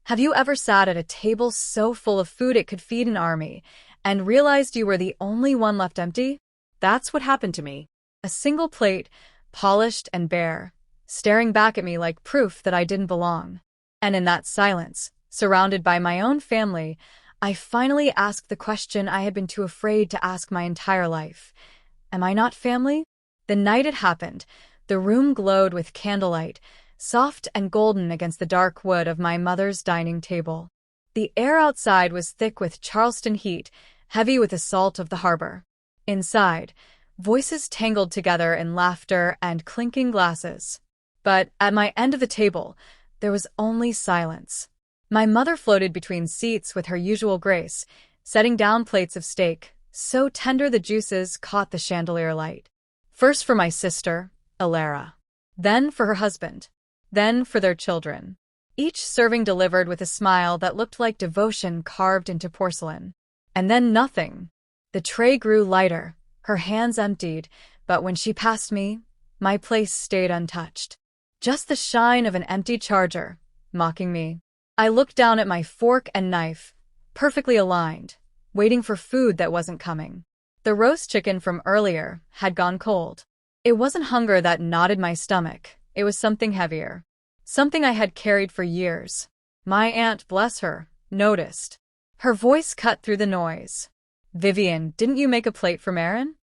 Have you ever sat at a table so full of food it could feed an army and realized you were the only one left empty? That's what happened to me. A single plate, polished and bare, staring back at me like proof that I didn't belong. And in that silence, surrounded by my own family, I finally asked the question I had been too afraid to ask my entire life. Am I not family? The night it happened, the room glowed with candlelight, soft and golden against the dark wood of my mother's dining table. The air outside was thick with Charleston heat, heavy with the salt of the harbor. Inside, voices tangled together in laughter and clinking glasses. But at my end of the table, there was only silence. My mother floated between seats with her usual grace, setting down plates of steak, so tender the juices caught the chandelier light. First for my sister, Alara. Then for her husband. Then for their children. Each serving delivered with a smile that looked like devotion carved into porcelain. And then nothing. The tray grew lighter, her hands emptied, but when she passed me, my place stayed untouched. Just the shine of an empty charger, mocking me. I looked down at my fork and knife, perfectly aligned, waiting for food that wasn't coming. The roast chicken from earlier had gone cold. It wasn't hunger that knotted my stomach. It was something heavier. Something I had carried for years. My aunt, bless her, noticed. Her voice cut through the noise. "Vivian, didn't you make a plate for Marin?"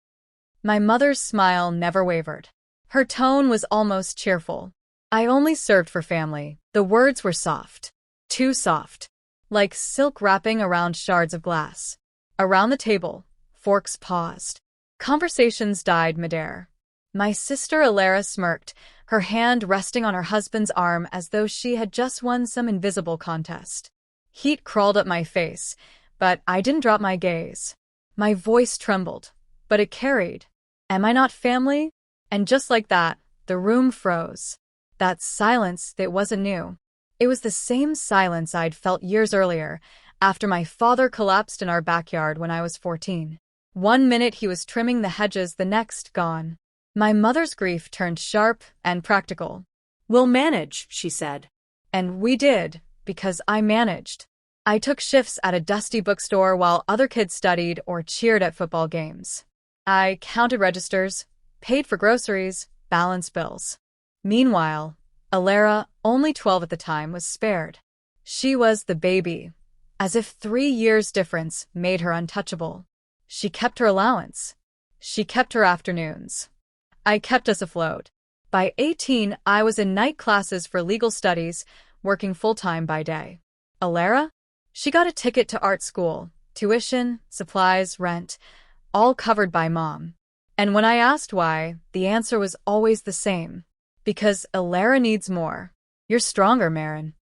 My mother's smile never wavered. Her tone was almost cheerful. "I only served for family." The words were soft. Too soft. Like silk wrapping around shards of glass. Around the table, forks paused. Conversations died midair. My sister Alara smirked, her hand resting on her husband's arm as though she had just won some invisible contest. Heat crawled up my face, but I didn't drop my gaze. My voice trembled, but it carried. "Am I not family?" And just like that, the room froze. That silence that wasn't new. It was the same silence I'd felt years earlier, after my father collapsed in our backyard when I was 14. One minute he was trimming the hedges, the next gone. My mother's grief turned sharp and practical. "We'll manage," she said. And we did, because I managed. I took shifts at a dusty bookstore while other kids studied or cheered at football games. I counted registers, paid for groceries, balanced bills. Meanwhile, Alara, only 12 at the time, was spared. She was the baby, as if 3 years' difference made her untouchable. She kept her allowance. She kept her afternoons. I kept us afloat. By 18, I was in night classes for legal studies, working full-time by day. Alara? She got a ticket to art school, tuition, supplies, rent, all covered by Mom. And when I asked why, the answer was always the same. Because Alara needs more. You're stronger, Marin.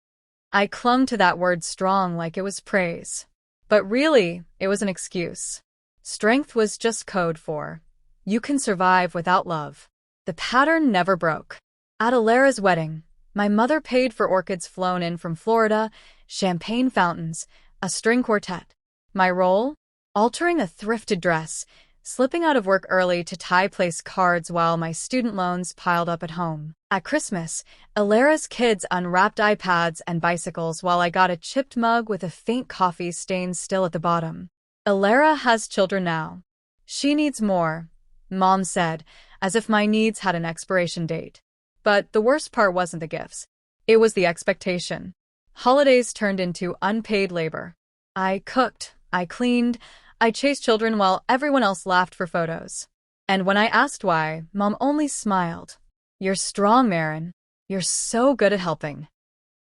I clung to that word strong like it was praise. But really, it was an excuse. Strength was just code for you can survive without love. The pattern never broke. At Alara's wedding, my mother paid for orchids flown in from Florida, champagne fountains, a string quartet. My role? Altering a thrifted dress, slipping out of work early to place cards while my student loans piled up at home. At Christmas, Alara's kids unwrapped iPads and bicycles while I got a chipped mug with a faint coffee stain still at the bottom. Alara has children now. She needs more, Mom said, as if my needs had an expiration date. But the worst part wasn't the gifts. It was the expectation. Holidays turned into unpaid labor. I cooked, I cleaned, I chased children while everyone else laughed for photos. And when I asked why, Mom only smiled. You're strong, Marin. You're so good at helping.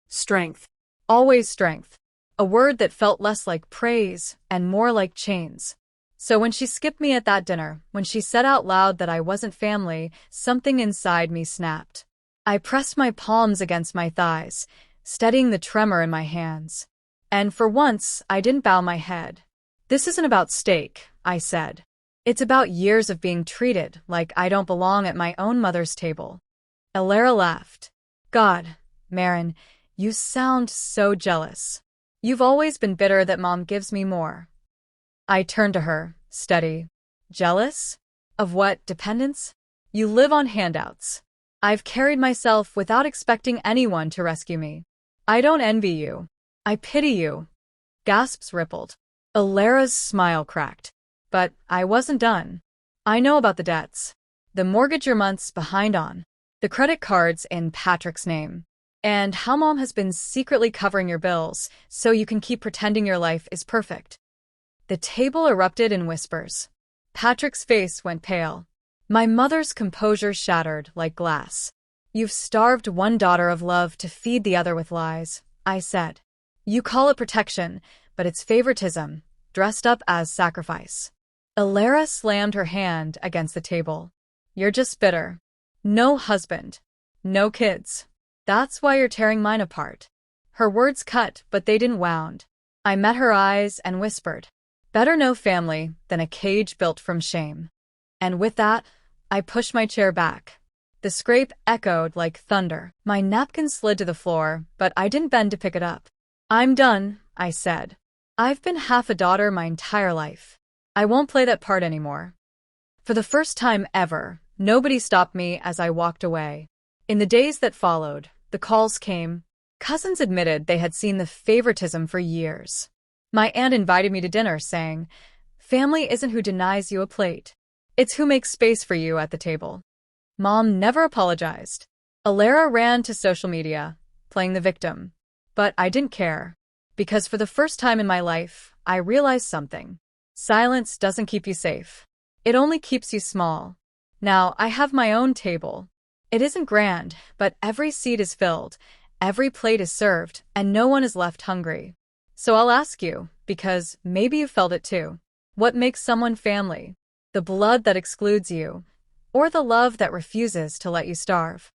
Strength. Always strength. A word that felt less like praise and more like chains. So when she skipped me at that dinner, when she said out loud that I wasn't family, something inside me snapped. I pressed my palms against my thighs, steadying the tremor in my hands. And for once, I didn't bow my head. This isn't about steak, I said. It's about years of being treated like I don't belong at my own mother's table. Alara laughed. God, Marin, you sound so jealous. You've always been bitter that Mom gives me more. I turned to her, steady. Jealous? Of what, dependence? You live on handouts. I've carried myself without expecting anyone to rescue me. I don't envy you. I pity you. Gasps rippled. Alara's smile cracked. But I wasn't done. I know about the debts. The mortgage you're months behind on. The credit cards in Patrick's name. And how Mom has been secretly covering your bills so you can keep pretending your life is perfect. The table erupted in whispers. Patrick's face went pale. My mother's composure shattered like glass. You've starved one daughter of love to feed the other with lies, I said. You call it protection, but it's favoritism, dressed up as sacrifice. Alara slammed her hand against the table. You're just bitter. No husband. No kids. That's why you're tearing mine apart. Her words cut, but they didn't wound. I met her eyes and whispered, better no family than a cage built from shame. And with that, I pushed my chair back. The scrape echoed like thunder. My napkin slid to the floor, but I didn't bend to pick it up. I'm done, I said. I've been half a daughter my entire life. I won't play that part anymore. For the first time ever, nobody stopped me as I walked away. In the days that followed, the calls came. Cousins admitted they had seen the favoritism for years. My aunt invited me to dinner, saying, family isn't who denies you a plate. It's who makes space for you at the table. Mom never apologized. Alara ran to social media, playing the victim. But I didn't care. Because for the first time in my life, I realized something. Silence doesn't keep you safe. It only keeps you small. Now I have my own table. It isn't grand, but every seat is filled, every plate is served, and no one is left hungry. So I'll ask you, because maybe you felt it too. What makes someone family? The blood that excludes you, or the love that refuses to let you starve?